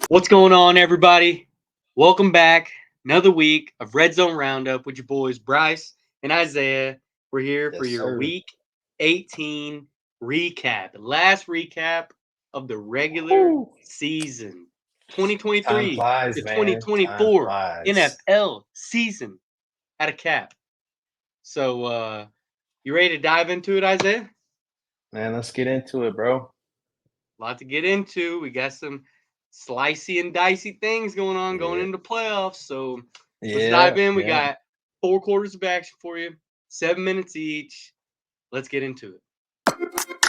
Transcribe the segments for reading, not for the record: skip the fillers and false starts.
What's going on, everybody? Welcome back. Another week of RedZone RoundUp with your boys Bryce and Isaiah. We're here for Yes, your sir. Week 18 recap, the last recap of the regular Woo. season, Time 2023 flies, to man. Time 2024 flies. NFL season at a cap. So, you ready to dive into it, Isaiah? Man, let's get into it, bro. A lot to get into. We got some slicey and dicey things going on going Yeah. into playoffs. So let's dive Yeah. in. We Yeah. got 4 quarters of action for you, 7 minutes each. Let's get into it.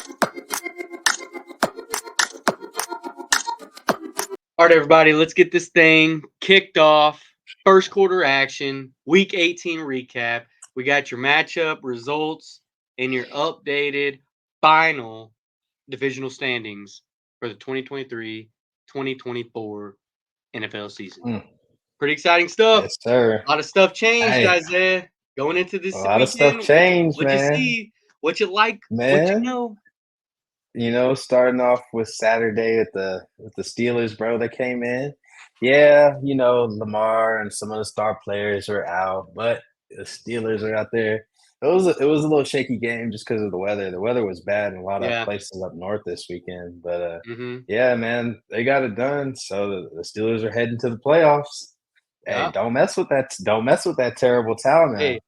All right, everybody, let's get this thing kicked off. First quarter action, week 18 recap. We got your matchup results and your updated final divisional standings for the 2023-2024 NFL season. Mm. Pretty exciting stuff. Yes, sir. A lot of stuff changed, Hey, Isaiah. Going into a this lot of stuff weekend, what you changed, what you man. see, what you like, what you Man, know. starting off with Saturday with the Steelers, bro. They came in. Yeah, Lamar and some of the star players are out, but the Steelers are out there. It was a little shaky game just because of the weather. The weather was bad in a lot of Yeah. places up north this weekend, but Mhm. yeah, man, they got it done. So the Steelers are heading to the playoffs. Hey, Yeah. don't mess with that. Don't mess with that terrible talent Hey, now.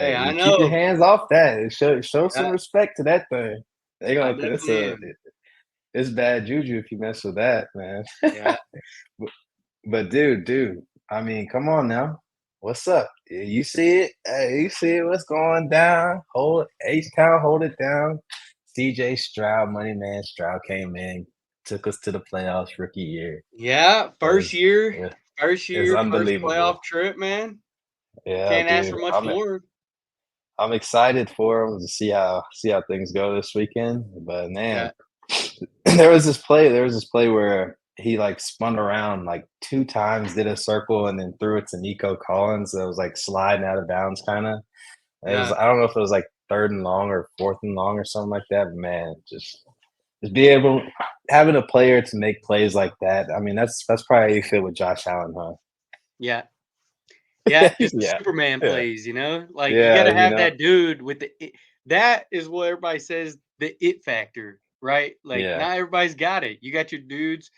hey, Hey, I you keep your know. hands off that. Show some Yeah, respect to that thing. They I gonna definitely am. it's bad juju if you mess with that, man. Yeah. but, but dude, I mean, come on now. What's up? You see it? Hey, you see it? What's going down? Hold H Town, hold it down. CJ Stroud, money man Stroud came in, took us to the playoffs rookie year. Yeah, It first was year, it, first it's year, first unbelievable. playoff trip, man. Yeah, Can't ask dude. for much more. I'm excited for him to see how things go this weekend. But Yeah. man, there was this play where he like spun around like two times, did a circle, and then threw it to Nico Collins. That was like sliding out of bounds, kind of. It was Yeah. I don't know if it was like third and long or fourth and long or something like that. But man, just be able having a player to make plays like that. I mean, that's probably how you feel with Josh Allen, huh? Yeah. Yeah, just the Yeah, Superman yeah, plays, you know? Like, you yeah. gotta have that dude with the it that is what everybody says the it factor, right? Like, Yeah. not everybody's got it. You got your dudes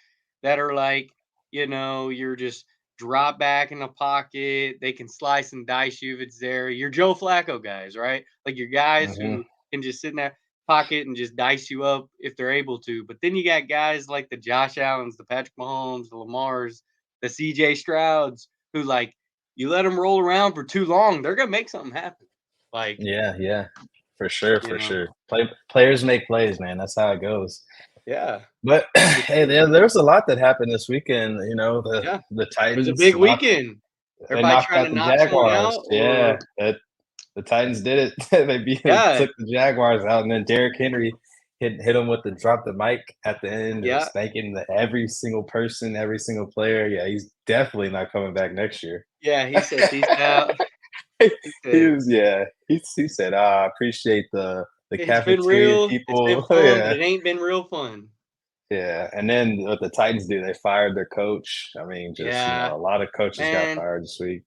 that are like, you're just drop back in the pocket. They can slice and dice you if it's there. Your Joe Flacco guys, right? Like, your guys Hmm. who can just sit in that pocket and just dice you up if they're able to. But then you got guys like the Josh Allens, the Patrick Mahomes, the Lamars, the CJ Strouds who, like, you let them roll around for too long, they're gonna make something happen. Like, Yeah, yeah, for sure, you for know, sure. Players make plays, man. That's how it goes. yeah, But for hey, sure. there was a lot that happened this weekend. The Yeah, the it was a Titans big weekend. Everybody knocked trying out to the knock someone Jaguars. out, Yeah, or that the Titans did it. They yeah, took the Jaguars out, and then Derrick Henry hit him with the drop the mic at the end, yeah, spanking every single person, every single player. Yeah, he's definitely not coming back next year. yeah. He said, "Peace out." He He said, was yeah. He said, I appreciate the "It's been cafeteria real. It's been people." fun, but Yeah. it ain't been real fun." Yeah. And then what the Titans do, they fired their coach. I mean, just Yeah, a lot of coaches got man. fired this week.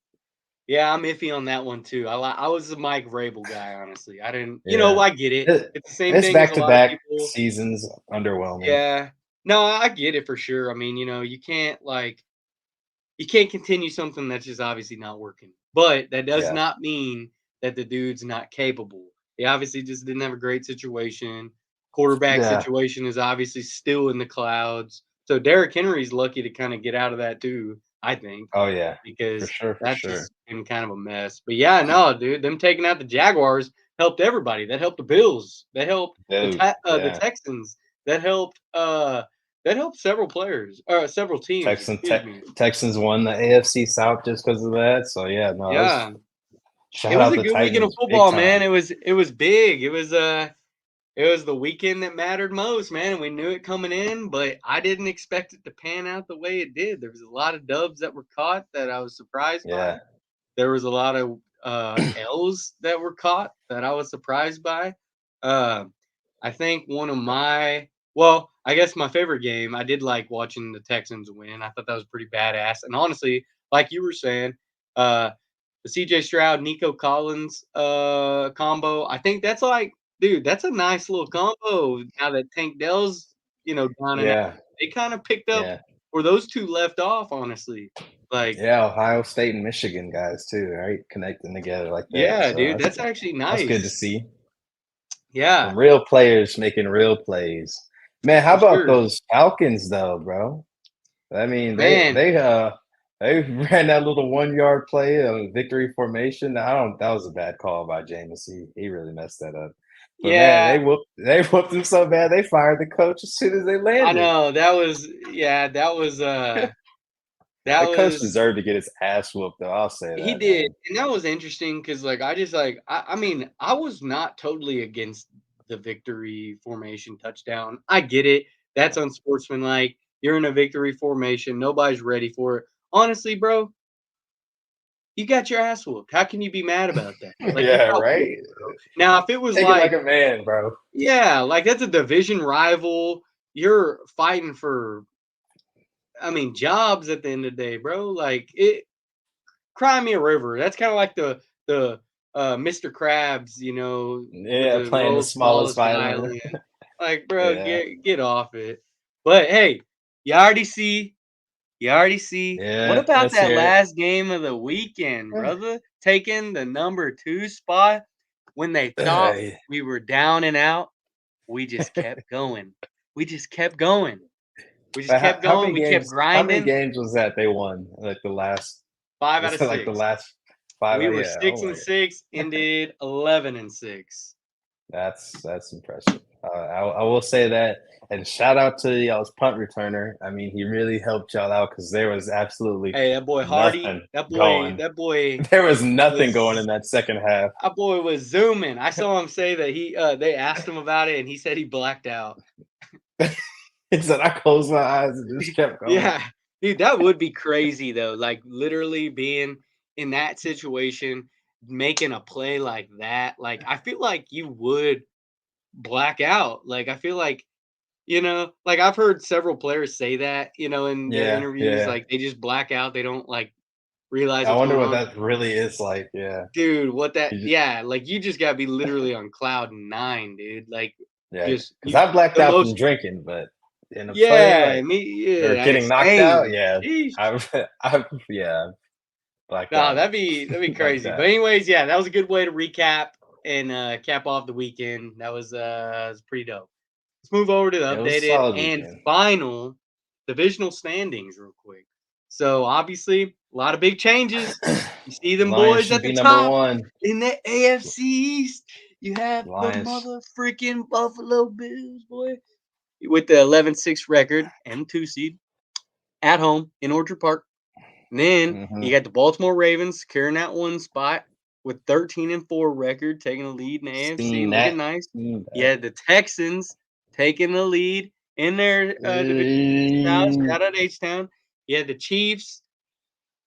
Yeah, I'm iffy on that one too. I was a Mike Vrabel guy, honestly. I didn't, Yeah. I get it. It's the same It's thing as back a to lot of back people. seasons underwhelming. Yeah. No, I get it for sure. I mean, you can't continue something that's just obviously not working. But that does Yeah. not mean that the dude's not capable. He obviously just didn't have a great situation. Quarterback Yeah. situation is obviously still in the clouds. So Derrick Henry's lucky to kind of get out of that too, I think, Oh yeah. For because sure, for that's sure. just been kind of a mess. But yeah, no, dude, them taking out the Jaguars helped everybody. That helped the Bills. That helped Dude. the Yeah. Texans. That helped several players, several teams. Excuse me. Texans won the AFC South just because of that. So yeah, no, that was Yeah, it shout was out a the good weekend of Titans big football, man. time. It was big. It was the weekend that mattered most, man, and we knew it coming in, but I didn't expect it to pan out the way it did. There was a lot of dubs that were caught that I was surprised by. Yeah. There was a lot of L's that were caught that I was surprised by. Uh, I think one of my well, I guess my favorite game, I did like watching the Texans win. I thought that was pretty badass. And honestly, like you were saying, uh, the CJ Stroud, Nico Collins combo, I think that's like, dude, that's a nice little combo. Now that Tank Dell's, down and out, Yeah, they kind of picked up yeah, where those two left off, honestly. Like, yeah. Ohio State and Michigan guys too, right? Connecting together like that. yeah, So dude, that's actually that's good to nice. see. Yeah, Some real players making real plays. Man, how for about sure. those Falcons though, bro? I mean, Man, they ran that little 1 yard play of victory formation. I don't that was a bad call by Jameis. He really messed that up. But man, yeah, they whooped him so bad they fired the coach as soon as they I landed. know. That That coach was deserved to get his ass whooped though. I'll say he that, did, man. and that was interesting because like I just like I mean I was not totally against the victory formation touchdown. I get it. That's unsportsmanlike. You're in a victory formation. Nobody's ready for it. Honestly, bro, you got your ass whooped. How can you be mad about that? Like you Yeah, got whooped, right? bro. Now, if it was Take it like like, a man, bro. yeah, like that's a division rival. You're fighting for, I mean, jobs at the end of the day, bro. Like it, cry me a river. That's kind of like the Mr. Krabs, with Yeah, the playing the world's smallest smallest violin. violin. Like, bro, Yeah. get off it. But hey, you already see, you already see. What Yeah, about let's that hear it. last game of the weekend, brother? Taking the number 2 spot when they thought we were down and out. We just kept going. We just kept going. We just But kept going. We kept how many grinding. games was that they won? Like the last 5 out was of it like the 6. last 5? We Oh were yeah. Oh 6 my and god. 6, ended 11 and 6. That's impressive. I will say that, and shout out to y'all's punt returner. I mean, he really helped y'all out because there was absolutely Hey, that boy Hardy, nothing that boy, going. that boy There was nothing going in was that second half. that boy was zooming. I saw him say that they asked him about it and he said he blacked out. He said, "I closed my eyes and just kept going." Yeah. Dude, that would be crazy though. Like literally being in that situation, making a play like that. Like I feel like you would black out. Like I feel like, like I've heard several players say that, in their Yeah, interviews, yeah. like they just black out. They don't like realize I what's wonder going what on. that really is like. Yeah. Dude, what that You just, yeah, like you just gotta be literally on cloud 9, dude. Like yeah, just because you I blacked the out from most drinking, but in a play yeah, like me or yeah, getting knocked out, same. yeah, Sheesh. I've yeah, blacked No, out that'd be like crazy. But that. anyways, yeah, that was a good way to recap and cap off the weekend. That was pretty dope. Let's move over to the It was a updated solid and weekend. final divisional standings real quick. So obviously, a lot of big changes. You see them Lions boys should at be the number top one. in the AFC East. You have the Lions. mother freaking Buffalo Bills, boy, with the 11-6 record and 2 seed at home in Orchard Park. And then Hmm. you got the Baltimore Ravens securing that 1 spot with 13-4 record, taking the lead in the AFC, Seen that. looking nice. Seen You had the Texans taking the lead in their division South. that. Shout out H-Town. You had the Chiefs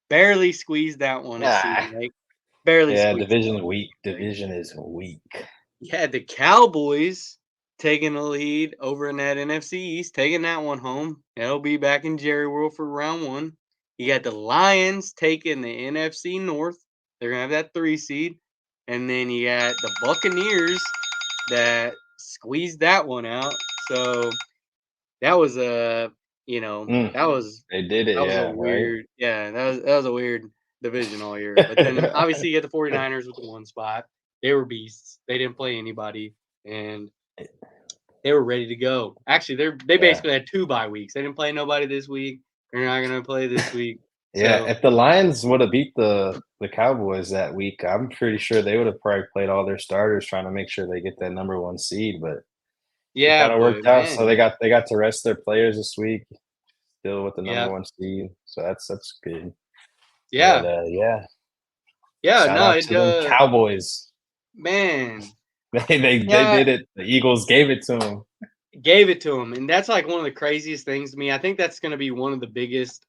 barely squeezed that one, it seemed Ah, like. Barely yeah, squeezed that division one, weak. it seemed like. Division is weak. You had the Cowboys taking the lead over in that NFC East, taking that one home. That'll be back in Jerry World for round 1. You got the Lions taking the NFC North. They're gonna have that 3 seed. And then you got the Buccaneers that squeezed that one out. So that was a Mm, they did it, that was a yeah, right? weird that was a weird division all year. But then obviously you get the 49ers with the 1 spot. They were beasts. They didn't play anybody and they were ready to go. Actually, they Yeah. basically had 2 bye weeks. They didn't play nobody this week. They're not gonna play this week. Yeah, So if the Lions would have beat the Cowboys that week, I'm pretty sure they would have probably played all their starters trying to make sure they get that number 1 seed, but it yeah, kinda but worked out, so man, they got to rest their players this week, still with the number yeah, 1 seed, so that's good. But, yeah, yeah, yeah. shout No, out it to them Cowboys. man, They yeah, did it. The Eagles gave it to them. gave it to him, and that's like one of the craziest things to me. I think that's gonna be one of the biggest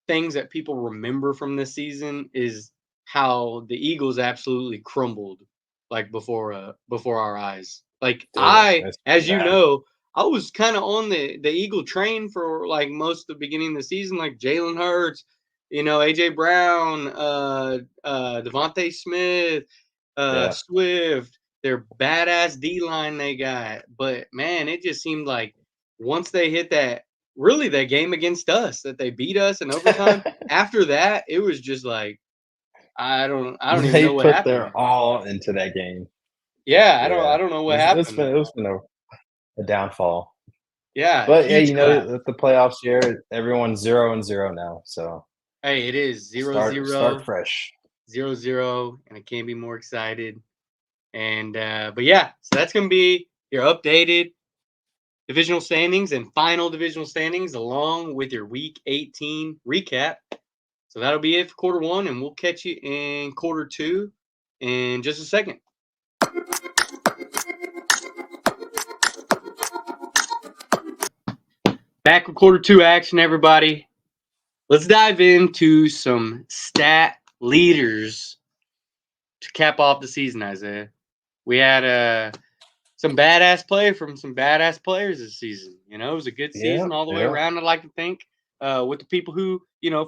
things that people remember from this season is how the Eagles absolutely crumbled like before our eyes. Like Damn, that's as you bad. know, I was kind of on the Eagle train for like most of the beginning of the season, like Jalen Hurts, AJ Brown, Devontae Smith, Yeah. Swift, their badass D line they got. But man, it just seemed like once they hit that game against us, that they beat us in overtime. After that, it was just like I don't even They know what put happened. their all into that game. Yeah, I Yeah. don't know what It's happened. been a downfall. Yeah, But, yeah, huge collapse. with the playoffs here, everyone's 0-0 now, so Hey, it is zero start zero fresh. 0-0, and I can't be more excited. And but yeah, so that's gonna be your updated divisional standings and final divisional standings along with your week 18 recap. So that'll be it for quarter one, and we'll catch you in quarter two in just a second. Back with quarter two action, everybody. Let's dive into some stat leaders to cap off the season, Isaiah. We had some badass play from some badass players this season. It was a good Yeah, season all the way yeah. around. I'd like to think with the people who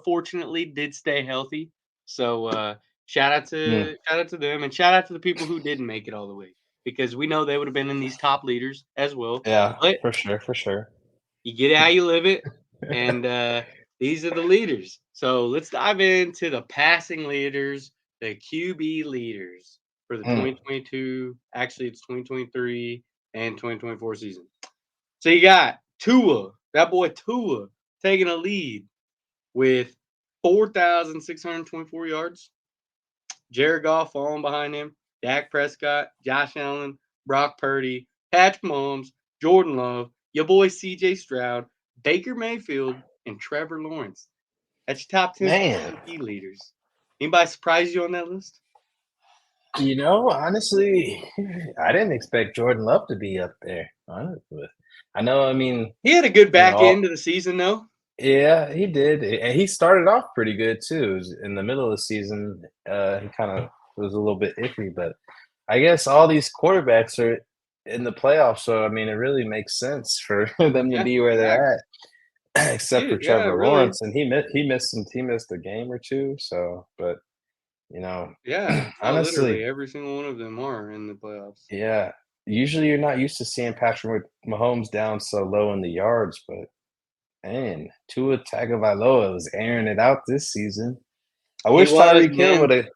fortunately did stay healthy. So Mm, shout out to them, and shout out to the people who didn't make it all the way, because we know they would have been in these top leaders as well. yeah, But for sure, for sure. you get it how you live it, and these are the leaders. So let's dive into the passing leaders, the QB leaders for the Mm, 2022. Actually, it's 2023 and 2024 season. So you got Tua, that boy Tua, taking a lead with 4,624 yards. Jared Goff falling behind him. Dak Prescott, Josh Allen, Brock Purdy, Patrick Mahomes, Jordan Love, your boy CJ Stroud, Baker Mayfield, and Trevor Lawrence. That's your top 10 man, QB leaders. Anybody surprise you on that list? honestly, I didn't expect Jordan Love to be up there, honestly. I know, I mean, He had a good back all end of the season, though. yeah, he did, and he started off pretty good too. In the middle of the season, he kinda was a little bit iffy, but I guess all these quarterbacks are in the playoffs, so, I mean, it really makes sense for them to Yeah, be where they're exactly. at, except for Dude, yeah, Trevor really. Lawrence, and he missed a game or 2, so but, you know, Yeah. Oh, literally, honestly, every single one of them are in the playoffs. yeah, usually you're not used to seeing Patrick Mahomes down so low in the yards, but man, Tua Tagovailoa was airing it out this season. I He wish was, Tyreek Hill man. woulda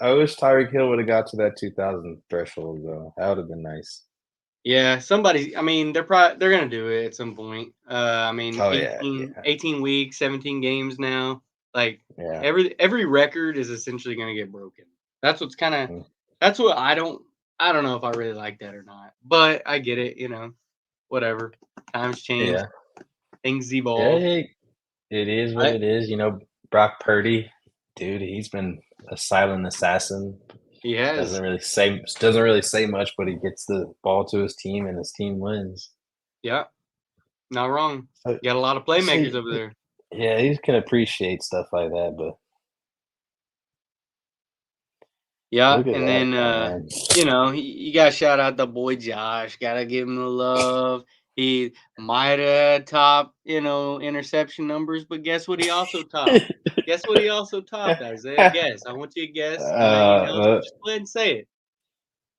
I wish Tyreek Hill woulda got to that 2,000 threshold, though. That would've been nice. Yeah, I mean, they're gonna do it at some point. I mean, Oh, yeah, 18, yeah, 18 weeks, 17 games now. Like yeah. every record is essentially gonna get broken. That's what's kind of Mm, that's what I don't know if I really like that or not. But I get it. Whatever. Times change, yeah. things evolve. Hey, it is what I it is, Brock Purdy, dude, he's been a silent assassin. He has. Doesn't really say much, but he gets the ball to his team, and his team wins. Yeah, not wrong. So You got a lot of so, playmakers over there. yeah, he can appreciate stuff like that, but Yeah, look at and that then guy, man. you gotta shout out the boy Josh. Gotta give him the love. He might have topped, interception numbers, but guess what he also topped? Guess what he also topped, Isaiah? Guess. I want you to guess. Uh, Just go ahead and say it.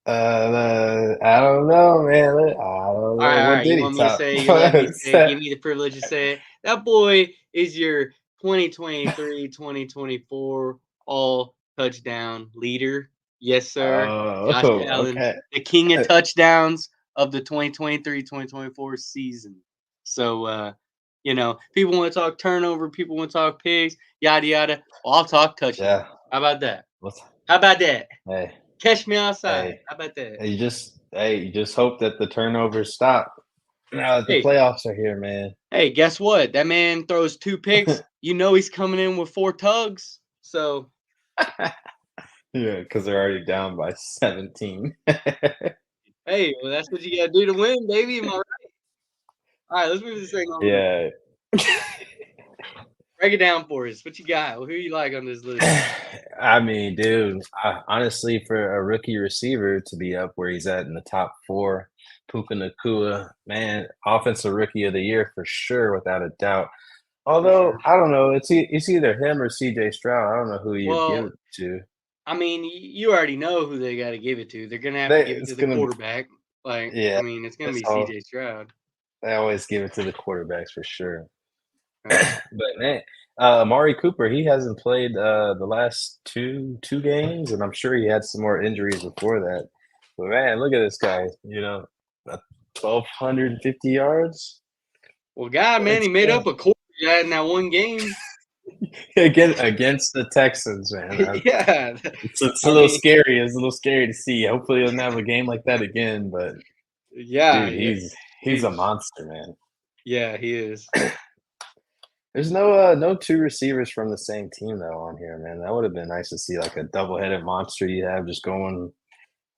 I don't know, man. I don't know. All What right. You did he want me to top? say? You let me say it. Give me the privilege to say it. That boy is your 2023, 2024 all touchdown leader. Yes, sir. Oh, Josh Allen, okay. the king of touchdowns of the 2023, 2024 season. So, people want to talk turnover, people want to talk pigs, yada, yada. Well, I'll talk touchdown. Yeah. How about that? What's How about that? hey, Catch me outside. hey, How about that? you just hope that the turnovers stop now that the Hey, playoffs are here, man. Hey, guess what? That man throws 2 picks. You know he's coming in with 4 tugs. So, Yeah, because they're already down by 17. hey, well, that's what you gotta do to win, baby. Am I right? All right, let's move this thing on. Yeah. Break it down for us. What you got? Who you like on this list? I mean, dude, honestly, for a rookie receiver to be up where he's at in the top 4, Puka Nakua, man, offensive rookie of the year for sure, without a doubt. For Although, sure. I don't know, it's either him or CJ Stroud. I don't know who you'd give Well, it to. I mean, you already know who they got to give it to. They're gonna have to give it It's to the gonna be, quarterback. Like, yeah, I mean, it's gonna that's be all. C.J. Stroud. They always give it to the quarterbacks for sure. Right. But man, Amari Cooper, he hasn't played the last two games, and I'm sure he had some more injuries before that. But man, look at this guy. 1,250 yards. Well, God, man, It's he made up a quarter in that one game. against the Texans, man. Yeah, It's a I little mean, scary. It's a little scary to see. Hopefully, he doesn't have a game like that again. But yeah, dude, yeah, he's a he's monster, man. yeah, he is. There's no two receivers from the same team though on here, man. That would have been nice to see, like a double-headed monster you have just going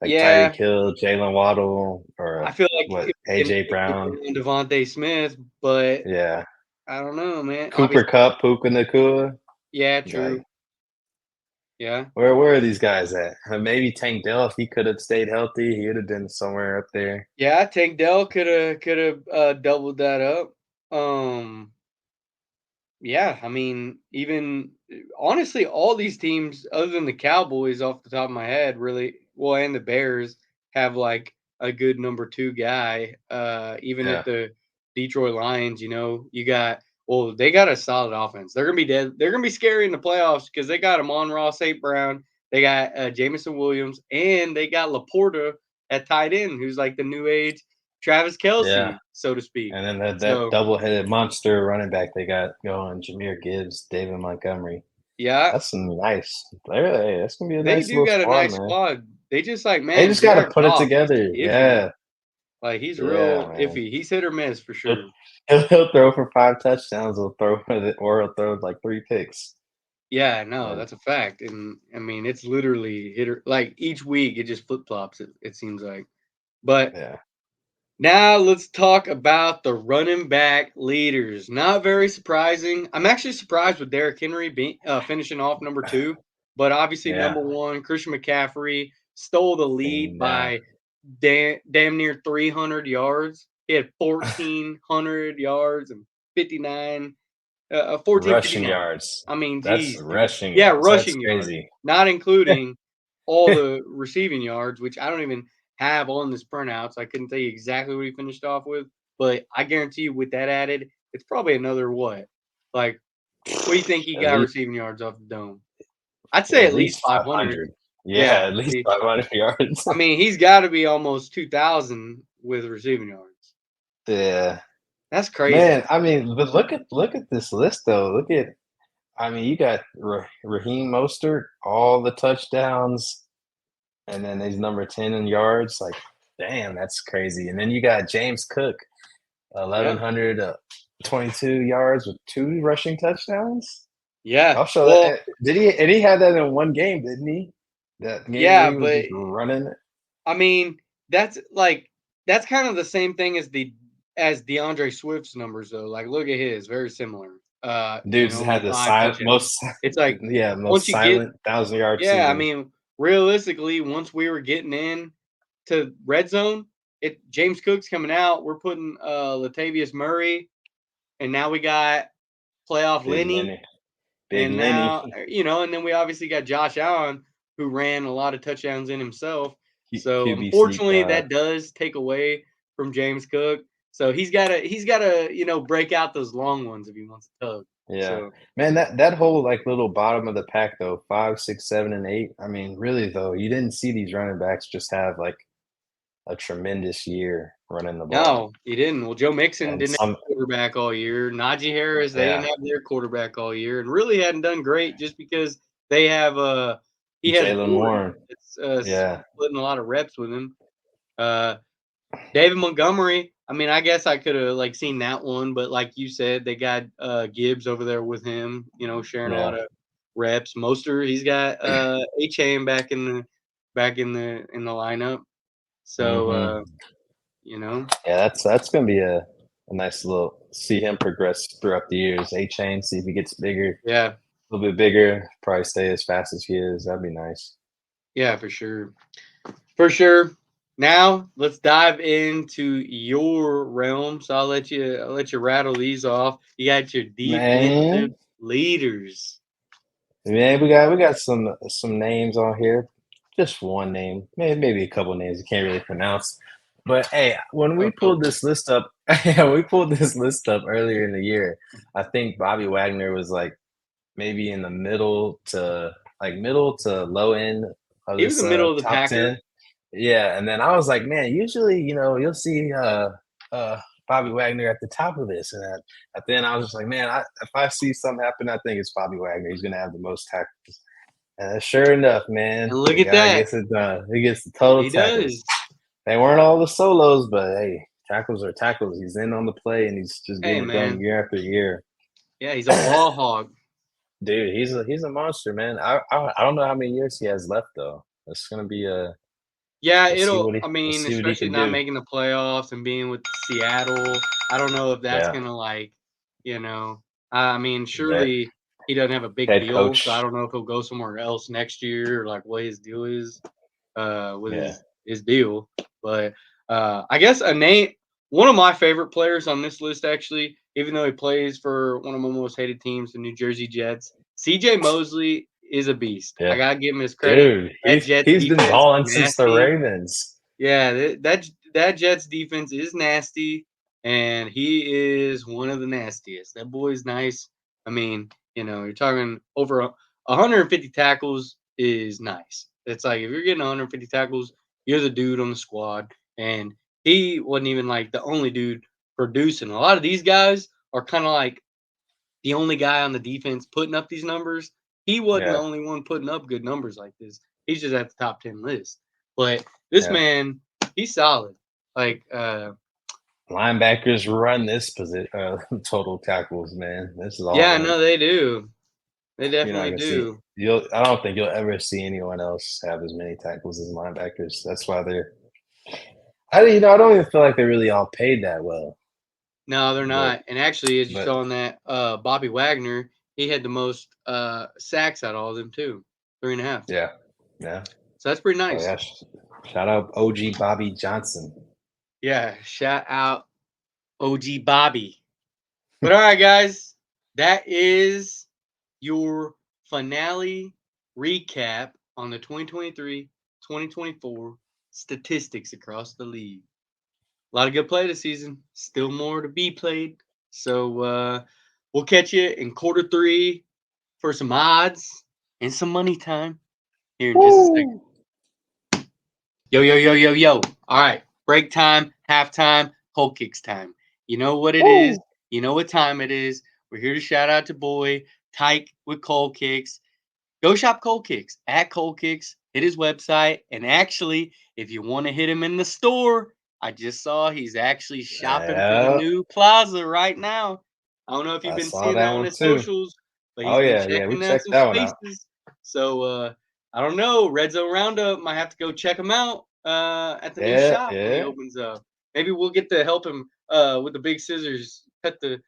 like Tyreek Yeah, Hill, Jalen Waddle, or I feel like what, it would AJ have Brown. been Devontae Smith, but Yeah. I don't know, man. Cooper Obviously, Cup, Puka Nakua. yeah, Like, true. Yeah, where are these guys at? Maybe Tank Dell, if he could have stayed healthy, he would have been somewhere up there. yeah. Tank Dell could have doubled that up. Um, Yeah, I mean, even honestly, all these teams, other than the Cowboys, off the top of my head, really well, and the Bears have like a good number two guy. Even at Yeah. the Detroit Lions, you got they got a solid offense. They're gonna be dead. They're gonna be scary in the playoffs because they got Amon-Ra St. Brown, they got Jamison Williams, and they got Laporta at tight end, who's like the new age Travis Yeah. Kelsey, so to speak. And then that So double-headed monster running back they got going, Jameer Gibbs, David Montgomery. yeah, That's nice. Hey, that's gonna be a they nice do little got a squad, nice man. squad. They just like, They man, just got to Jared put it Goff, he's together. iffy. Yeah. Like he's Yeah, real man. iffy. He's hit or miss for He'll, sure. he'll throw for 5 touchdowns. He'll throw like 3 picks. Yeah, no, And that's a fact. And I mean, it's literally hit or like each week it just flip flops. It seems like. But yeah, now let's talk about the running back leaders. Not very surprising. I'm actually surprised with Derrick Henry finishing off number two, but obviously yeah, number one, Christian McCaffrey stole the lead yeah. by damn near 300 yards. He had 1,400 yards and 59, Rushing 1459. yards. I mean, That's geez. rushing Yeah, yards. That's rushing yards, crazy. not including all the receiving yards, which I don't even have on this printout. So I couldn't tell you exactly what he finished off with. But I guarantee you, with that added, it's probably another what? Like, what do you think he At got least, receiving yards off the dome? I'd say at least 500. 500. Yeah, Yeah. at least 500 yards. I mean, he's got to be almost 2,000 with receiving yards. Yeah, That's crazy. man. I mean, but look at this list though. I mean, you got Raheem Mostert, all the touchdowns, and then he's number 10 in yards. Like, damn, that's crazy. And then you got James Cook, Yeah. 1,122 yards with 2 rushing touchdowns. Yeah. I'll show that. Well, Did he? And he had that in one game, didn't he? That game where yeah, he was but just running it. I mean, that's kind of the same thing as DeAndre Swift's numbers though. Like look at his, very similar. Dude's With had the 5 touchdowns. most, It's like yeah, once most you get silent 1,000 yard yeah, I season. mean, realistically, once we were getting in to red zone, James Cook's coming out. We're putting Latavius Murray, and now we got playoff Big Lenny. Lenny, Big And Lenny. now, and then we obviously got Josh Allen, who ran a lot of touchdowns in himself. So QB sneak. unfortunately, that does take away from James Cook. So he's gotta break out those long ones if he wants to tug. Yeah, So man. That whole like little bottom of the pack though, 5, 6, 7, and 8. I mean, really though, you didn't see these running backs just have like a tremendous year running the ball. no, he didn't. Well, Joe Mixon And didn't have a quarterback all year. Najee Harris, they didn't yeah, have their quarterback all year, and really hadn't done great just because they have he has Jalen Warren Warren. that's Yeah, splitting a lot of reps with him. Uh, David Montgomery, I mean, I guess I could have like seen that one, but like you said, they got Gibbs over there with him, sharing a yeah. lot of reps. Moster, he's got A-Chain back in the lineup. So Hmm. you know, Yeah, that's gonna be a nice little see him progress throughout the years. A-Chain, see if he gets bigger, Yeah, a little bit bigger, probably stay as fast as he is. That'd be nice. yeah, for sure. For sure. Now let's dive into your realm. So I'll let you rattle these off. You got your defensive Man, leaders. man, we got some names on here. Just one name, maybe a couple names you can't really pronounce. But hey, when we A pulled couple. this list up, yeah, we pulled this list up earlier in the year. I think Bobby Wagner was like maybe in the middle to low end of He was this the middle of the top packer. 10. Yeah, and then I was like, man, usually, you'll see uh Bobby Wagner at the top of this. And then I was just like, man, if I see something happen, I think it's Bobby Wagner. He's gonna have the most tackles. And sure enough, man, And look the at guy that. gets it done. He gets the total He tackles. does. They weren't all the solos, but hey, tackles are tackles. He's in on the play and he's just Hey getting it done man. year after year. Yeah, he's a ball hog. Dude, he's a monster, man. I don't know how many years he has left though. It's gonna be a Yeah, I I we'll mean, see what he especially can not do. making the playoffs and being with Seattle. I don't know if that's Yeah, gonna like, you know, I mean, that surely he doesn't have a big head deal, so I coach. don't know if he'll go somewhere else next year or like what his deal is with Yeah, his deal. But I guess a name one of my favorite players on this list actually, even though he plays for one of my most hated teams, the New Jersey Jets, CJ Mosley is a beast. I yeah, gotta give him his credit. dude, That he's Jets he's been defense is balling since the nasty. Ravens. Yeah, that Jets defense is nasty, and he is one of the nastiest. That boy's nice. I mean, you're talking over 150 tackles is nice. It's like if you're getting 150 tackles, you're the dude on the squad, and he wasn't even like the only dude producing. A lot of these guys are kind of like the only guy on the defense putting up these numbers. He wasn't the Yeah, only one putting up good numbers like this. He's just at the top 10 list. But this yeah. man, he's solid. Like, Linebackers run this position, total tackles, man. This is all yeah, them. no, they do. They You're not definitely gonna see. do. I don't think you'll ever see anyone else have as many tackles as linebackers. That's why they're. I don't even feel like they're really all paid that well. No, they're But not. And actually, as you but saw in that Bobby Wagner, he had the most sacks out of all of them too. 3.5. yeah, yeah. So that's pretty Oh nice. yeah. Shout out OG Bobby Johnson. Yeah. Shout out OG Bobby. But all right, guys, that is your finale recap on the 2023-2024 statistics across the league. A lot of good play this season. Still more to be played. So we'll catch you in quarter three for some odds and some money time here in just a second. Woo! Yo, yo, yo, yo, yo. All right. Break time, halftime, cold kicks time. You know what it is. Woo! You know what time it is. We're here to shout out to boy Tyke with cold kicks. Go shop Cold Kicks at Cold Kicks. Hit his website. And actually, if you want to hit him in the store, I just saw he's actually shopping for the Yeah, new plaza right now. I don't know if you've I been saw seeing that that on one his too. socials, but Oh he's been yeah, we checking out checked some that one out. spaces. So I don't know. RedZone RoundUp might have to go check him out at the new Yeah, shop when he yeah. opens up. Maybe we'll get to help him with the big scissors cut the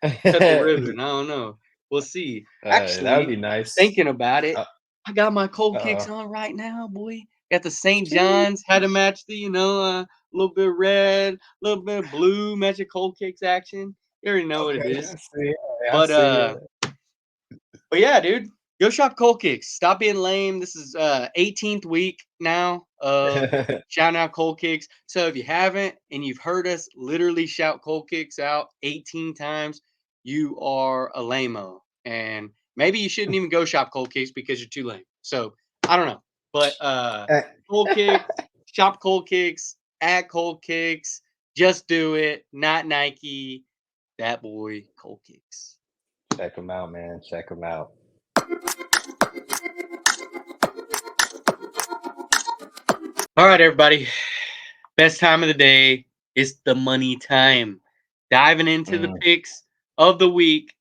ribbon. I don't know. We'll see. That would Actually, be nice. thinking about it, Uh, I got my cold kicks uh, on right now, boy. Got the St. John's, had to match the, a little bit of red, a little bit of blue, match the cold kicks action. You already know what it okay, is. I see it. I But see it. but yeah, dude, go shop Cold Kicks. Stop being lame. This is 18th week now of shouting out Cold Kicks. So if you haven't and you've heard us literally shout Cold Kicks out 18 times, you are a lame-o. And maybe you shouldn't even go shop Cold Kicks because you're too lame. So I don't know. But Cold Kicks, shop Cold Kicks, at Cold Kicks, just do it, not Nike. That boy Cold Kicks. Check them out, man. Check them out. All right, everybody. Best time of the day. It's the money time. Diving into the Mm, picks of the week,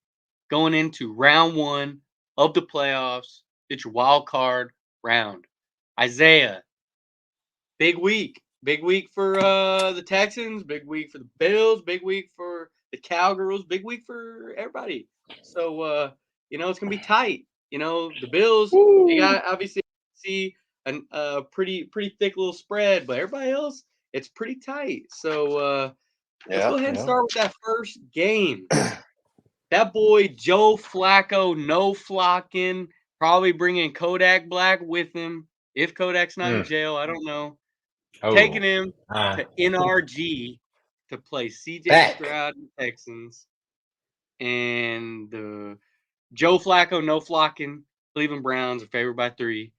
going into round one of the playoffs. It's your wild card round. Isaiah, big week. Big week for the Texans, big week for the Bills, big week for the Cowgirls. Big week for everybody. So it's gonna be tight. The Bills, they Woo. got obviously see a pretty thick little spread, but everybody else, it's pretty tight. So let's Yeah, go ahead and yeah. start with that first game. That boy Joe Flacco, no flocking, probably bringing Kodak Black with him. If Kodak's not in jail, I don't know. Taking Oh, him to NRG to play CJ back. Stroud and Texans. And Joe Flacco, no flocking. Cleveland Browns are favored by 3.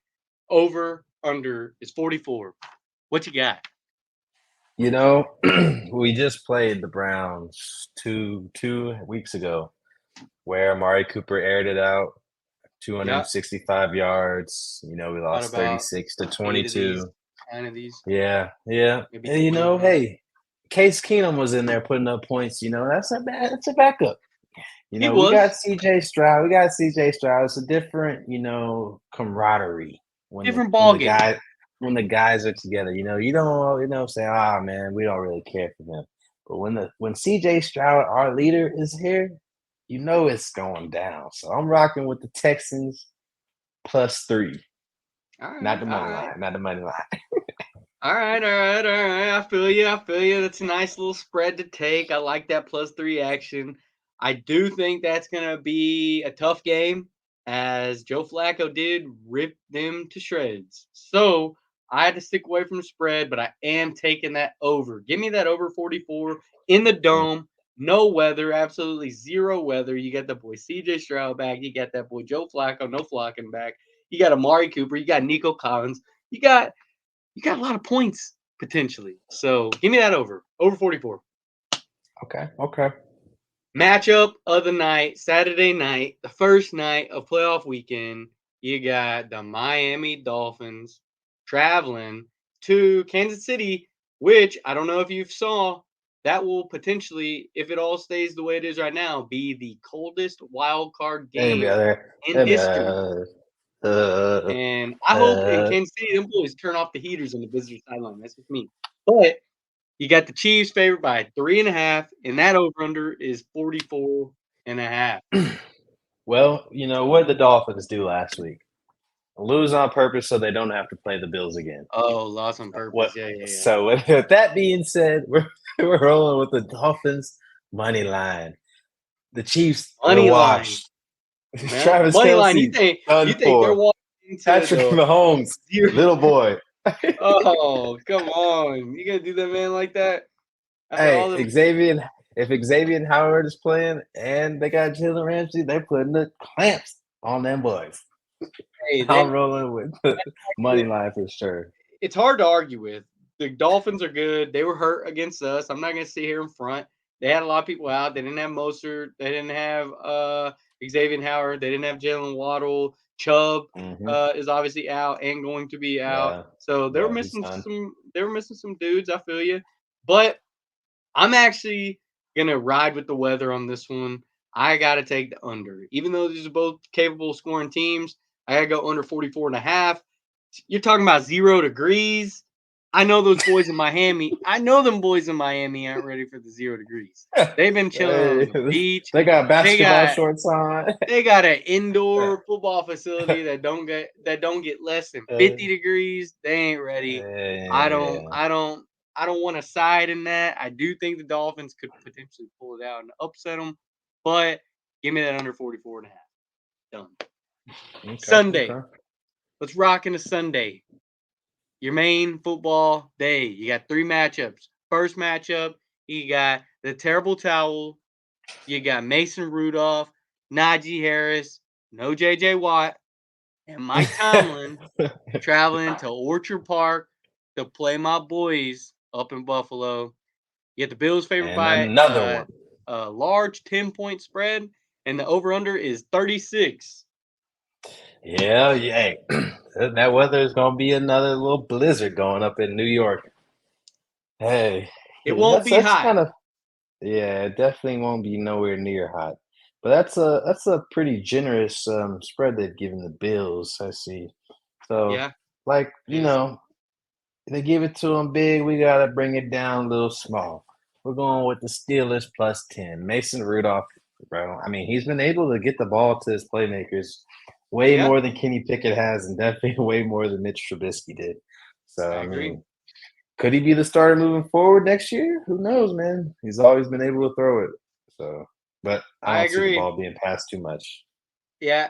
Over, under is 44. What you got? We just played the Browns two weeks ago, where Amari Cooper aired it out, Yeah, 265 yards. We thought lost about 36 to 8 of these, 22. 9 of these, Yeah, yeah. maybe And 20. Yeah. hey, Case Keenum was in there putting up points. That's a backup. He We got was CJ Stroud. We got CJ Stroud. It's a different, camaraderie different ball game. when the guys are together. You don't say, man, we don't really care for them. But when CJ Stroud, our leader, is here, it's going down. So I'm rocking with the Texans +3. All Not right, the all money right. line. Not the money line. All right, all right, all right. I feel you. I feel you. That's a nice little spread to take. I like that +3 action. I do think that's going to be a tough game, as Joe Flacco did rip them to shreds. So I had to stick away from the spread, but I am taking that over. Give me that over 44 in the dome. No weather, absolutely zero weather. You got that boy CJ Stroud back. You got that boy Joe Flacco, no flocking back. You got Amari Cooper. You got Nico Collins. You got a lot of points potentially. So give me that over 44. Okay. Matchup of the night, Saturday night, the first night of playoff weekend. You got the Miami Dolphins traveling to Kansas City, which I don't know if you saw. That will potentially, if it all stays the way it is right now, be the coldest wild card Hey, game brother. in Hey, history. brother. Uh, And I hope in uh, Kansas City, them boys turn off the heaters on the visitor sideline. That's just me. But you got the Chiefs favored by 3.5, and that over under is 44.5. well, what did the Dolphins do last week? Lose on purpose so they don't have to play the Bills again. Oh, lost on What? purpose. Yeah. So with that being said, we're rolling with the Dolphins money line. The Chiefs, they're Money line. washed. Man, Travis money line. You Kelsey, think done you think they're for. walking into Patrick the Mahomes, zero? little boy. Oh, come on. You gonna do that man like that? After all Hey, them if Xavier Howard is playing and they got Jalen Ramsey, they're putting the clamps on them boys. hey, I'm rolling with the money line for sure. it's hard to argue with. The Dolphins are good. They were hurt against us. I'm not going to sit here in front. They had a lot of people out. They didn't have Mostert. They didn't have Xavier Howard. They didn't have Jalen Waddle. Chubb Mm-hmm. is obviously out and going to be out. Yeah, So they were yeah, he's missing done. some. They were missing some dudes. I feel you, but I'm actually gonna ride with the weather on this one. I gotta take the under, even though these are both capable of scoring teams. I gotta go under 44.5. You're talking about 0 degrees. I know those boys in Miami. I know them boys in Miami aren't ready for the 0 degrees. They've been chilling on Hey, the beach. they got They basketball got shorts on. they got an indoor football facility that don't get less than 50 degrees. They ain't ready. I don't Yeah. I don't I don't want to side in that. I do think the Dolphins could potentially pull it out and upset them, but give me that under 44.5. Done. Sunday. Okay. Let's rock into Sunday. Your main football day. You got 3 matchups. First matchup, you got the Terrible Towel. You got Mason Rudolph, Najee Harris, no J.J. Watt, and Mike Tomlin traveling to Orchard Park to play my boys up in Buffalo. You get the Bills favored And by another one. a large 10-point spread, and the over-under is 36. Yeah. Hey, that weather is gonna be another little blizzard going up in New York. Hey, It won't be that's hot. kind of yeah. It definitely won't be nowhere near hot, but that's a pretty generous spread they've given the Bills. I see. So, Yeah, like it is. they give it to them big. We gotta bring it down a little small. We're going with the Steelers plus 10. Mason Rudolph, bro. I mean, he's been able to get the ball to his playmakers way Yeah, more than Kenny Pickett has, and definitely way more than Mitch Trubisky did. So, I I agree. mean, could he be the starter moving forward next year? Who knows, man? He's always been able to throw it. So, but I I don't see the agree. ball being passed too much. Yeah,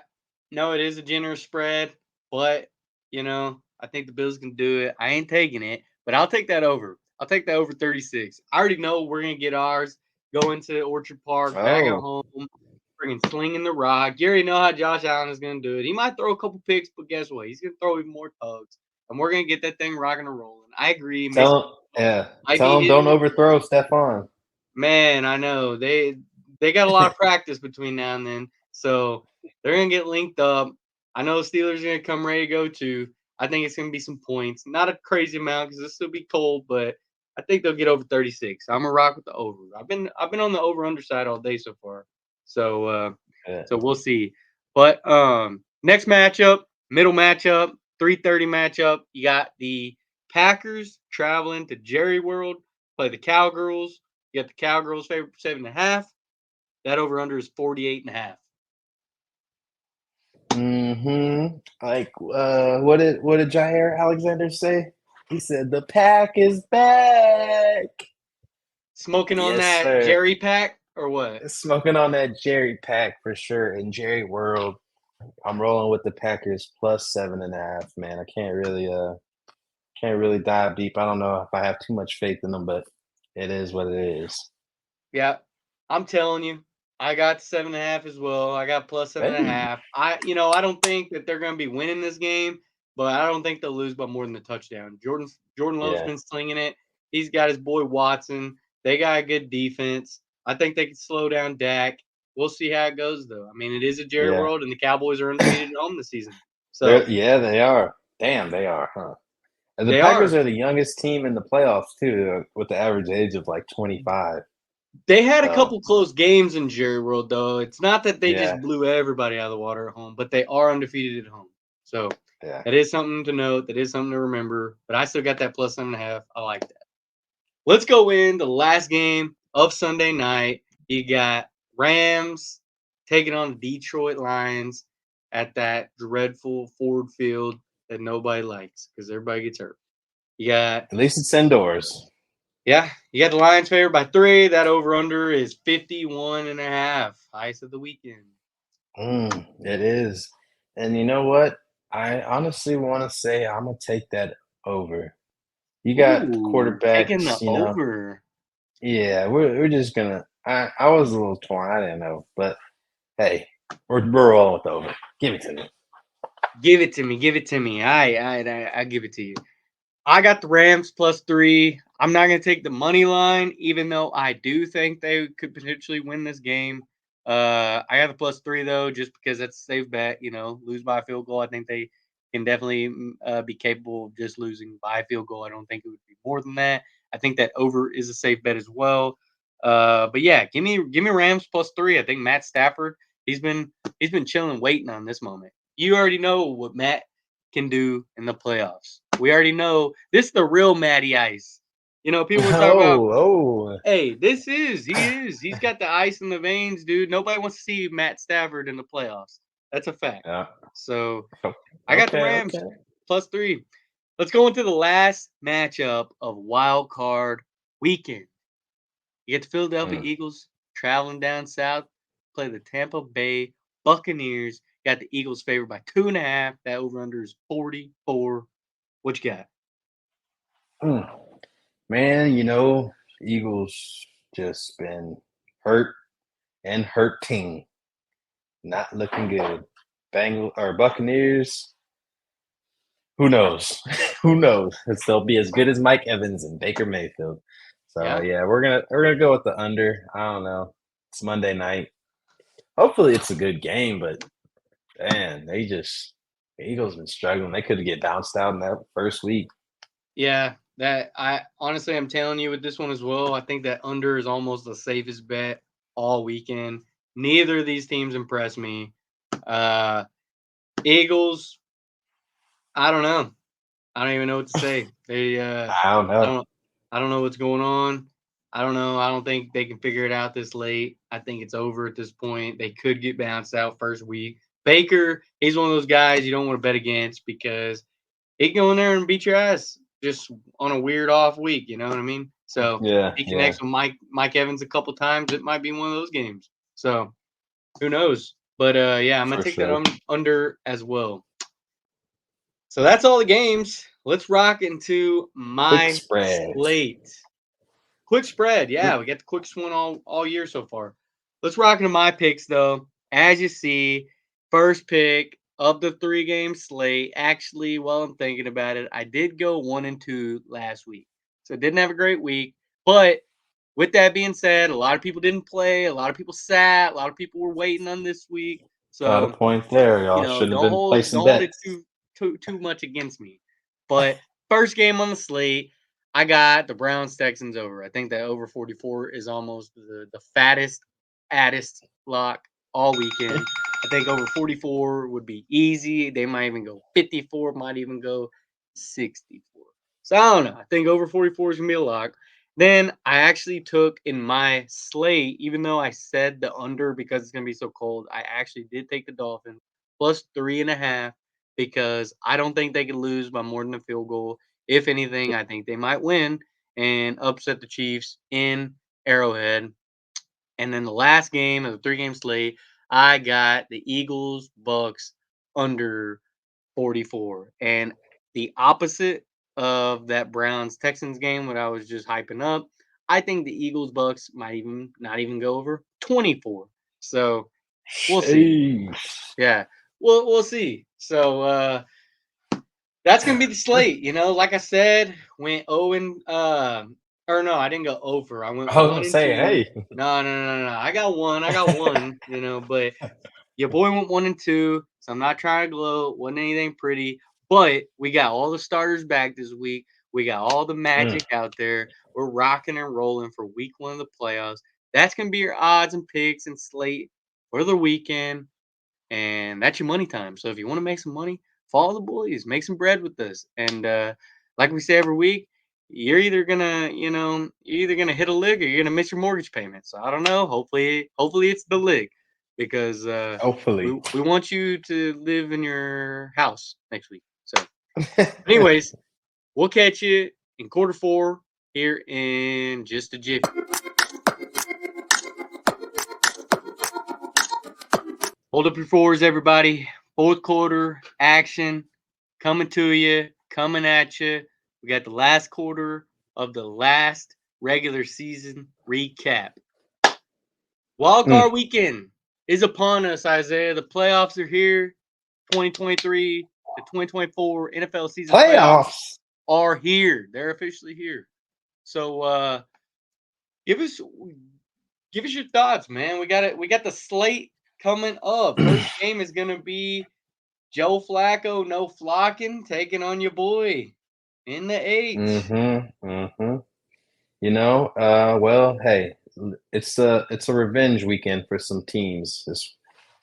no, it is a generous spread, but I think the Bills can do it. I ain't taking it, but I'll take that over. I'll take that over 36. I already know we're gonna get ours. Go into Orchard Park, back at Oh, home, friggin' slinging the rock. You already know how Josh Allen is gonna do it. He might throw a couple picks, but guess what? He's gonna throw even more tugs, and we're gonna get that thing rocking and rolling. I agree. Mason tell him, yeah, might be tell him don't hitting. overthrow Stephon. Man, I know they got a lot of practice between now and then, so they're gonna get linked up. I know the Steelers are gonna come ready to go too. I think it's gonna be some points, not a crazy amount because it'll still be cold, but I think they'll get over 36. I'm gonna rock with the over. I've been on the over underside all day so far, so Yeah. so we'll see. But next matchup, middle matchup, 3:30 matchup. You got the Packers traveling to Jerry World, play the Cowgirls. You got the Cowgirls favored for 7.5. That over under is 48.5. Like, what did Jair Alexander say? He said the pack is back. Smoking on Yes, that sir. Jerry pack or what? Smoking on that Jerry pack for sure. In Jerry World, I'm rolling with the Packers plus 7.5. Man, I can't really dive deep. I don't know if I have too much faith in them, but it is what it is. Yeah, I'm telling you, I got 7.5 as well. I got plus seven and a Hey, half. I don't think that they're going to be winning this game, but I don't think they'll lose by more than a touchdown. Jordan Love's yeah, been slinging it. He's got his boy Watson. They got a good defense. I think they can slow down Dak. We'll see how it goes, though. I mean, it is a Jerry yeah. World, and the Cowboys are undefeated at home this season. So They are. Damn, they are, huh? And the they Packers are. are the youngest team in the playoffs too, with the average age of like 25. They had a So couple close games in Jerry World, though. It's not that they yeah, just blew everybody out of the water at home, but they are undefeated at home. So yeah. that is something to note. That is something to remember. But I still got that plus 7.5. I like that. Let's go in the last game of Sunday night. You got Rams taking on the Detroit Lions at that dreadful Ford Field that nobody likes because everybody gets hurt. You got At least it's indoors. Yeah, you got the Lions favored by 3. That over under is 51.5. Highest of the weekend. It is. And you know what? I honestly want to say I'm gonna take that over. You got Ooh, taking quarterbacks, the over. yeah, we're just gonna. I was a little torn. I didn't know, but hey, we're rolling with the over. Give it to me. Give it to me. Give it to me. I give it to you. I got the Rams plus 3. I'm not going to take the money line, even though I do think they could potentially win this game. I got the plus 3 though, just because that's a safe bet. Lose by a field goal. I think they can definitely be capable of just losing by a field goal. I don't think it would be more than that. I think that over is a safe bet as well. But yeah, give me Rams plus 3. I think Matt Stafford. He's been chilling, waiting on this moment. You already know what Matt can do in the playoffs. We already know this is the real Matty Ice. People were talking about, Oh, hey, he is. He's got the ice in the veins, dude. Nobody wants to see Matt Stafford in the playoffs. That's a fact. yeah. So I got the Okay, Rams okay. plus 3. Let's go into the last matchup of wild card weekend. You get the Philadelphia Mm. Eagles traveling down south, play the Tampa Bay Buccaneers. Got the Eagles favored by 2.5. That over under is 44. What you got? Mm. Man, Eagles just been hurt and hurting, not looking good. Buccaneers. Who knows? Who knows? They'll be as good as Mike Evans and Baker Mayfield. So Yeah. yeah, we're gonna go with the under. I don't know. It's Monday night. Hopefully, it's a good game, but man, the Eagles been struggling. They could get bounced out in that first week. Yeah. That I honestly I'm telling you with this one as well. I think that under is almost the safest bet all weekend. Neither of these teams impress me. Uh Eagles, I don't know. I don't even know what to say. They I don't I know. don't I don't know what's going on. I don't know. I don't think they can figure it out this late. I think it's over at this point. They could get bounced out first week. Baker, he's one of those guys you don't want to bet against because he can go in there and beat your ass just on a weird off week. You know what I mean? So Yeah, he yeah, connects with Mike Evans a couple times. It might be one of those games. So who knows? But yeah, I'm gonna for take that sure. under as well. So that's all the games. Let's rock into Quick my spread. slate. Quick spread. Yeah, we got the quickest one all year so far. Let's rock into my picks though. As you see, first pick of the 3-game slate. Actually, while I'm thinking about it, I did go 1-2 last week. So didn't have a great week. But with that being said, a lot of people didn't play, a lot of people sat, a lot of people were waiting on this week. Got a So point there. Y'all should have don't been hold placing don't hold it bets. too much against me. But first game on the slate, I got the Browns Texans over. I think that over 44 is almost the fattest lock all weekend. I think over 44 would be easy. They might even go 54, might even go 64. So I don't know. I think over 44 is gonna be a lock. Then I actually took in my slate, even though I said the under because it's gonna be so cold, I actually did take the Dolphins plus 3.5 because I don't think they could lose by more than a field goal. If anything, I think they might win and upset the Chiefs in Arrowhead. And then the last game of the 3-game slate, I got the Eagles Bucks under 44. And the opposite of that Browns Texans game, what I was just hyping up, I think the Eagles Bucks might even not even go over 24. So we'll see. Sheesh. Yeah, we'll see. So that's gonna be the slate. Like I said, went 0 and or no, I didn't go over. I went I was one gonna and say, two. hey, No. I got one. I got one. But your boy went 1 and 2, so I'm not trying to gloat. Wasn't anything pretty, but we got all the starters back this week. We got all the mm, magic out there. We're rocking and rolling for week 1 of the playoffs. That's gonna be your odds and picks and slate for the weekend, and that's your money time. So if you want to make some money, follow the boys, make some bread with us, and like we say every week, you're either gonna hit a lick or you're gonna miss your mortgage payment. So I don't know. Hopefully it's the lick because hopefully. we want you to live in your house next week. So, anyways, we'll catch you in quarter 4 here in just a jiffy. Hold up your fours, everybody. Fourth quarter action coming to you, coming at you. We got the last quarter of the last regular season recap. Wild Mm, card weekend is upon us, Isaiah. The playoffs are here. 2023 to 2024 NFL season playoffs playoffs. are here. They're officially here. So give us give us your thoughts, man. We got it. We got the slate coming up. First game is gonna be Joe Flacco, no flocking, taking on your boy in the H. Mm-hmm. Mm-hmm. Well, hey, it's a revenge weekend for some teams.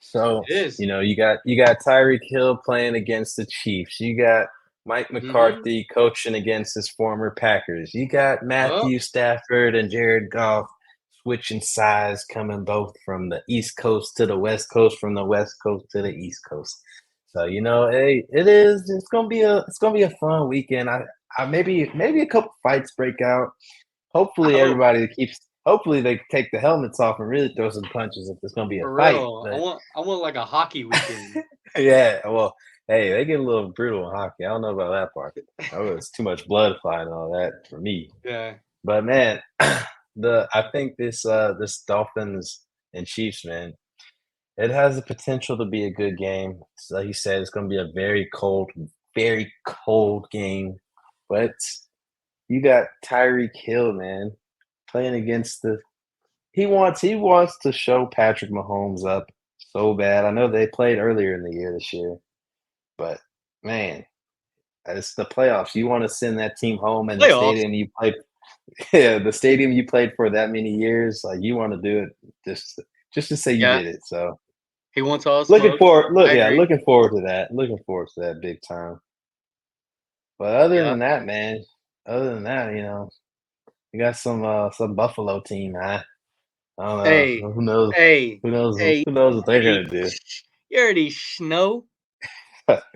So, It is. you got Tyreek Hill playing against the Chiefs. You got Mike Mm-hmm. McCarthy coaching against his former Packers. You got Oh, Matthew Stafford and Jared Goff switching sides, coming both from the East Coast to the West Coast, from the West Coast to the East Coast. So, hey, it's gonna be a fun weekend. I maybe a couple fights break out. I hope Hopefully they take the helmets off and really throw some punches if there's gonna be a for fight. real. I But want I want like a hockey weekend. yeah, well, hey, they get a little brutal in hockey. I don't know about that part. Oh, it's too much blood flying and all that for me. Yeah. But man, I think this Dolphins and Chiefs, man, it has the potential to be a good game. So like you said, it's gonna be a very cold game. But you got Tyreek Hill, man, playing against the he wants to show Patrick Mahomes up so bad. I know they played earlier in the year this year, but man, it's the playoffs. You want to send that team home and the Playoffs. stadium you played yeah, the stadium you played for that many years, like you want to do it just to say you Yeah. did it. So He wants all the smoke. I agree. looking forward to that. Looking forward to that big time. But other Yeah. than that, man, other than that, You got some Buffalo team, man. I don't Hey, know. Who knows? hey, Who knows? hey, Who knows what they're you gonna do? already know.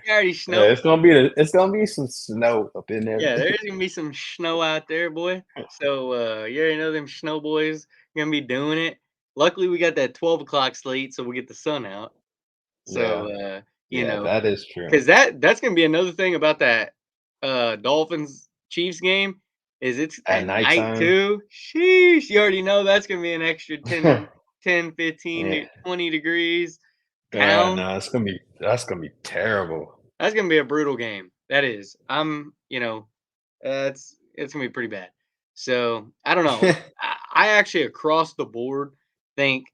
You already Yeah, know. it's gonna be some snow up in there. Yeah, there's gonna be some snow out there, boy. So you already know them snow boys gonna be doing it. Luckily, we got that 12 o'clock slate, so we get the sun out. Yeah, So you yeah, know, that is true. because that's gonna be another thing about that Dolphins Chiefs game is it's At at night nighttime, too. Sheesh, you already know that's gonna be an extra 10, 15 yeah, to 20 degrees down. no, that's gonna be terrible. That's gonna be a brutal game. That is. It's gonna be pretty bad. So I don't know. I actually across the board think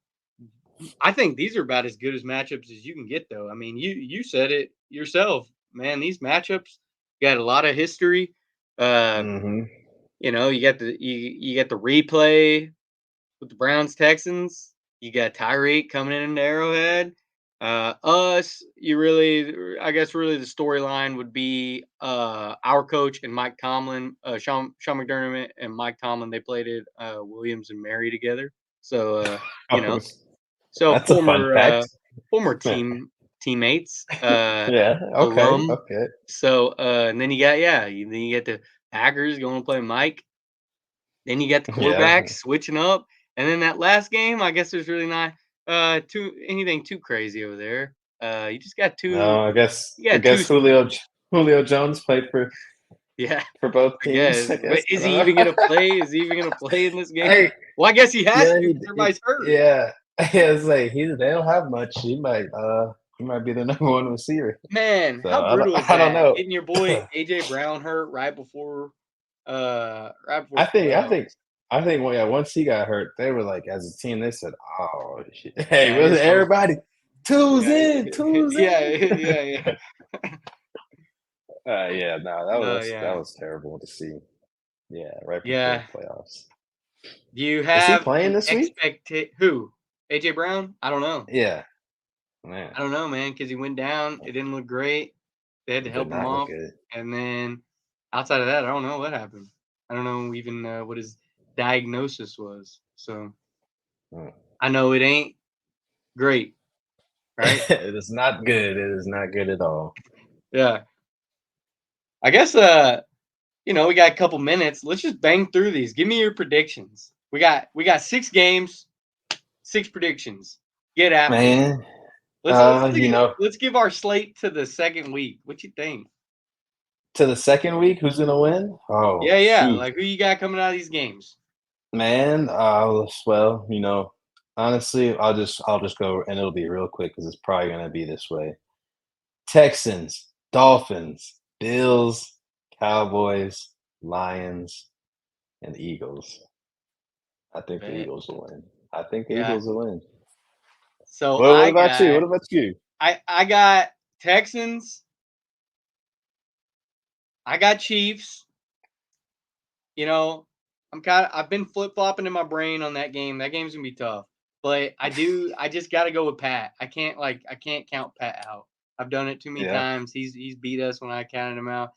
I think these are about as good as matchups as you can get, though. I mean, you said it yourself, man. These matchups got a lot of history. Uh, Hmm. you got the replay with the Browns Texans. You got Tyreek coming in Arrowhead. I guess really the storyline would be our coach and Mike Tomlin, Sean McDermott and Mike Tomlin. They played at Williams and Mary together. So you know, so That's a fun fact. former teammates, Yeah. Okay. alum. Okay. So and then then you get the Packers going to play Mike. Then you got the Yeah. quarterbacks switching up, and then that last game, I guess there's really not too crazy over there. You just got two. No, You I got two. guess Julio Jones played Yeah, for both I teams. guess. I But guess. I is he don't even know. gonna play? Is he even gonna play in this game? Hey, Well, I guess he has yeah, to because everybody's hurt. yeah. Yeah, it's like they don't have much. He might be the number one receiver. Man, So how brutal is I don't that? know. Getting your boy AJ Brown hurt right before I think I think playoffs. I think well, yeah, once he got hurt, they were like as a team, they said, "Oh shit. Hey, Yeah, was it's over. everybody two's Yeah, in, two's yeah, in." yeah, yeah. Yeah, no, that Yeah, was terrible to see. Yeah, right before yeah. the playoffs. Do you Is he have playing an this week? who? AJ Brown? I don't know. Yeah, man, I don't know, man, because he went down. It didn't look great. They had to it did help him not look off, good. and then outside of that, I don't know what happened. I don't know even what his diagnosis was. So Mm. I know it ain't great, right? It is not good. It is not good at all. Yeah. I guess we got a couple minutes. Let's just bang through these. Give me your predictions. We got 6 games, 6 predictions. Get after it. Man, Let's take you know, let's give our slate to the second week. What you think? to the second week, who's gonna win? Oh, Yeah, yeah. shoot. Like who you got coming out of these games? Man, well, honestly, I'll just go and it'll be real quick because it's probably gonna be this way. Texans, Dolphins, Bills, Cowboys, Lions, and Eagles. I think the Bet. Eagles will win. I think the Yeah. Eagles will win. So What about you? What about you? I got Texans. I got Chiefs. You know, I've been flip flopping in my brain on that game. That game's gonna be tough. But I just gotta go with Pat. I can't count Pat out. I've done it too many Yeah. times. He's beat us when I counted him out.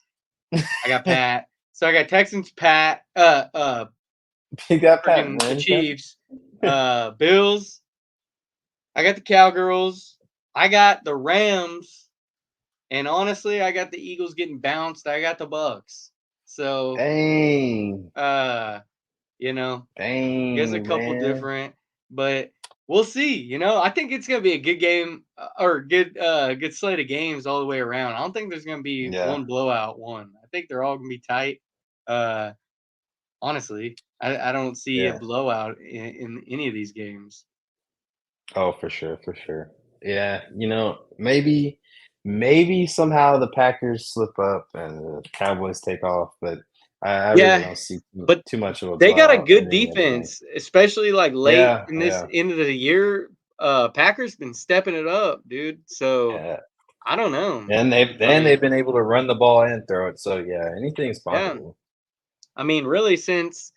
I got Pat. So I got Texans, Pat, You got Pat, freaking the man. Chiefs, Bills. I got the Cowgirls. I got the Rams, and honestly, I got the Eagles getting bounced. I got the Bucks. So, Dang. uh, you know, I guess a Dang, couple man. different, but we'll see. I think it's gonna be a good game or good slate of games all the way around. I don't think there's gonna be Yeah. one blowout one. I think they're all gonna be tight. Uh, honestly, I don't see a Yeah. blowout in any of these games. Oh, for sure. Yeah, maybe somehow the Packers slip up and the Cowboys take off, but I really Yeah, don't see but too much of a they got a blowout in good any of the games. defense, especially like late Yeah, in this yeah, end of the year. Packers been stepping it up, dude. So yeah. I don't know. And they've Like, been able to run the ball and throw it. So yeah, anything's yeah, possible. I mean, really, since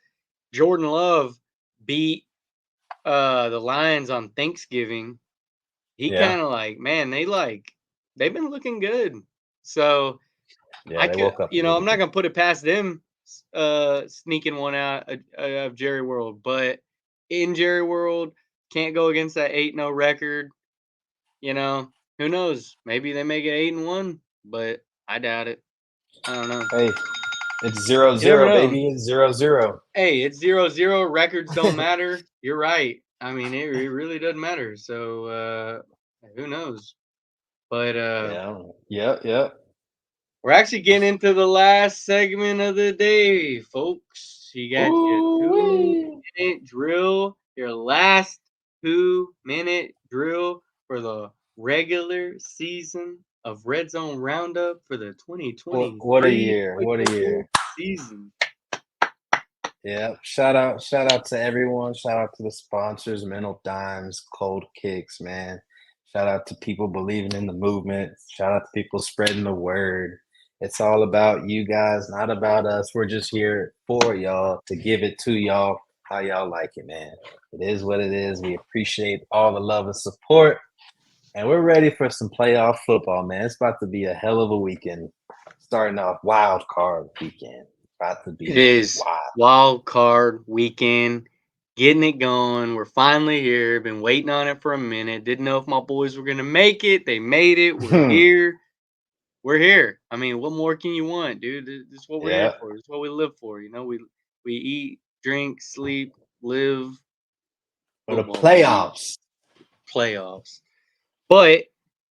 Jordan Love beat the Lions on Thanksgiving, he Yeah, kind of man, they've been looking good. So yeah. They woke up a I'm little not bit. gonna put it past them. sneaking one out of Jerry World, but in Jerry World, can't go against that 8-0 record. You know, who knows? Maybe they make it 8-1, but I doubt it. I don't know. Hey, it's 0 You never 0, know. baby. It's 0 0. Hey, it's 0-0. Records don't matter. You're right. I mean, it really doesn't matter. So who knows? But Yeah. Yep. we're actually getting into the last segment of the day, folks. You got your Ooh. 2-minute drill, your last 2-minute drill for the regular season of RedZone RoundUp for the What a 2023 year. What a year. season. Yeah. Shout out to everyone. Shout out to the sponsors, Mental Dimes, Cold Kicks, man. Shout out to people believing in the movement. Shout out to people spreading the word. It's all about you guys, not about us. We're just here for y'all to give it to y'all how y'all like it, man. It is what it is. We appreciate all the love and support. And we're ready for some playoff football, man. It's about to be a hell of a weekend. Starting off wild card weekend. About to It be is wild. wild card weekend, getting it going. We're finally here. Been waiting on it for a minute. Didn't know if my boys were gonna make it. They made it. We're here. We're here. I mean, what more can you want, dude? This is what we're here Yeah. for. This is what we live for. You know, we eat, drink, sleep, live For the football, baby. playoffs. Playoffs. But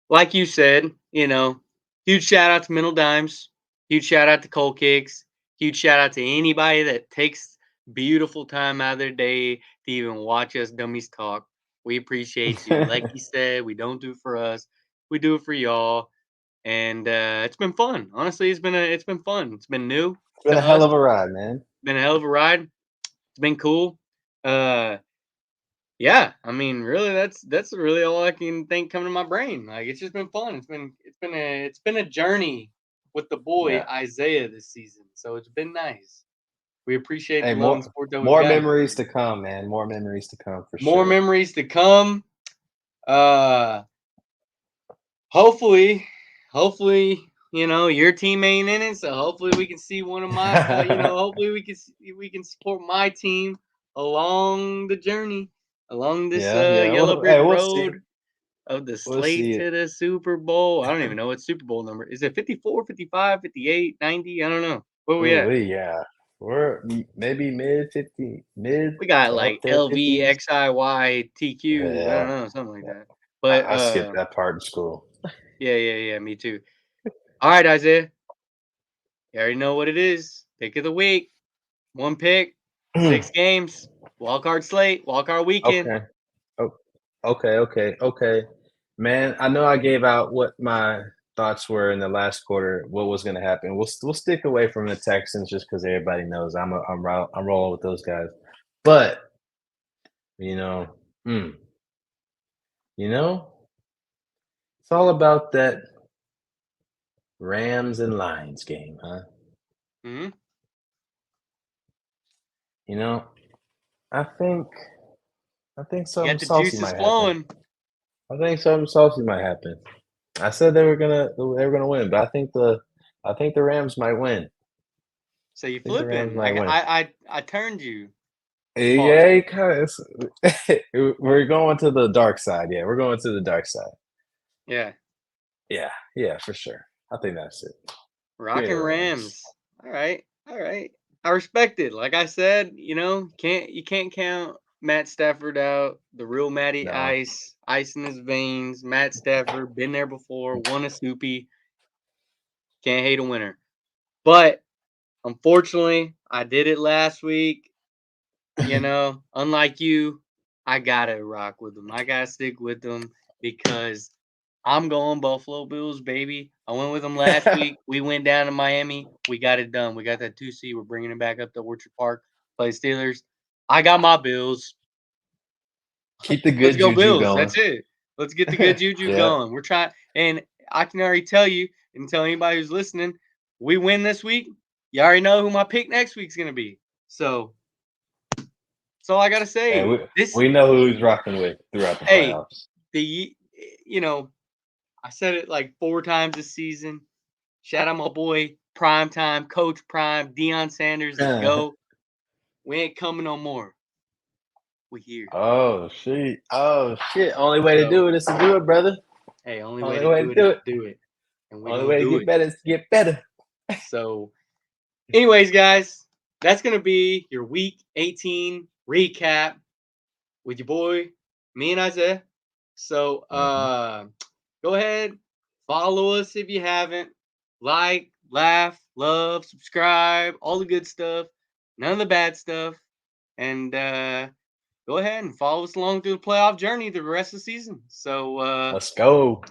like you said, you know, huge shout out to Mental Dimes. Huge shout out to Cold Kicks. Huge shout out to anybody that takes beautiful time out of their day to even watch us dummies talk. We appreciate you. Like you said, we don't do it for us. We do it for y'all. And it's been fun. Honestly, it's been fun. It's been new It's been to a hell us. of a ride, man. Been a hell of a ride. It's been cool. Uh yeah, I mean, really, that's really all I can think coming to my brain. Like, it's just been fun. It's been a journey with the boy Yeah. Isaiah this season. So it's been nice. We appreciate Hey, the love and more support that we've more gotten from memories you. to come, man. More memories to come for More sure. memories to come. Uh, hopefully, hopefully, you know, your team ain't in it. So hopefully we can see one of my, hopefully we can support my team along the journey, along this Yeah. yellow Hey, brick we'll see. road of the We'll slate see. to the Super Bowl. I don't even know what Super Bowl number. Is it 54, 55, 58, 90? I don't know. Where we Ooh, at? yeah. We're maybe mid 50, mid We got to like up there LV, 50s. XIY, TQ. I don't Yeah. know, something like that. But I skipped that part in school. yeah, me too. All right, Isaiah. You already know what it is. Pick of the week. One pick, 6 games. Wild card slate, wild card weekend. Okay. Oh, okay. Man, I know I gave out what my thoughts were in the last quarter, what was going to happen. We'll stick away from the Texans just because everybody knows I'm rolling with those guys. But you know, mm, you know, it's all about that Rams and Lions game, huh? Hmm. You know, I think I think You something got the saucy juices might happen. flowing. I think something saucy might happen. I said they were gonna win, but I think the Rams might win. So you I think the Rams flipping. might win. I turned you. Pause. Yeah, kind of. We're going to the dark side. Yeah, we're going to the dark side. Yeah. Yeah, for sure. I think that's it. Give me Rockin' the Rams. Rams. All right. All right. I respect it. Like I said, you can't count Matt Stafford out. The real Matty No, Ice in his veins. Matt Stafford, been there before, won a Soupy. Can't hate a winner. But unfortunately, I did it last week. Unlike you, I gotta rock with them. I gotta stick with them because I'm going Buffalo Bills, baby. I went with them last week. We went down to Miami. We got it done. We got that 2C. We're bringing it back up to Orchard Park. Play Steelers. I got my Bills. keep the Let's good go juju Bills. going. That's it. Let's get the good juju Yeah. going. We're trying, and I can already tell you and tell anybody who's listening, we win this week. You already know who my pick next week's gonna be. So that's all I gotta Hey, say. we This we know who he's rocking with throughout the hey, playoffs. the you know, I said it like 4 times this season. Shout out my boy Prime time, Coach Prime, Deion Sanders, the GOAT. We ain't coming no more. We here. Oh shit! Only way to do it is to do it, brother. Hey, only way to do it is to do it. And we Only way to do get it. better is to get better. So, anyways, guys, that's going to be your Week 18 recap with your boy, me and Isaiah. So, go ahead, follow us if you haven't. Like, laugh, love, subscribe, all the good stuff. None of the bad stuff. And go ahead and follow us along through the playoff journey the rest of the season. So, Let's go.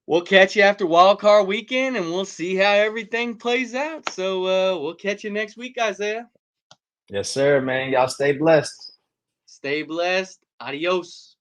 we'll catch you after Wild Card Weekend, and we'll see how everything plays out. So we'll catch you next week, Isaiah. Yes, sir, man. Y'all stay blessed. Stay blessed. Adios.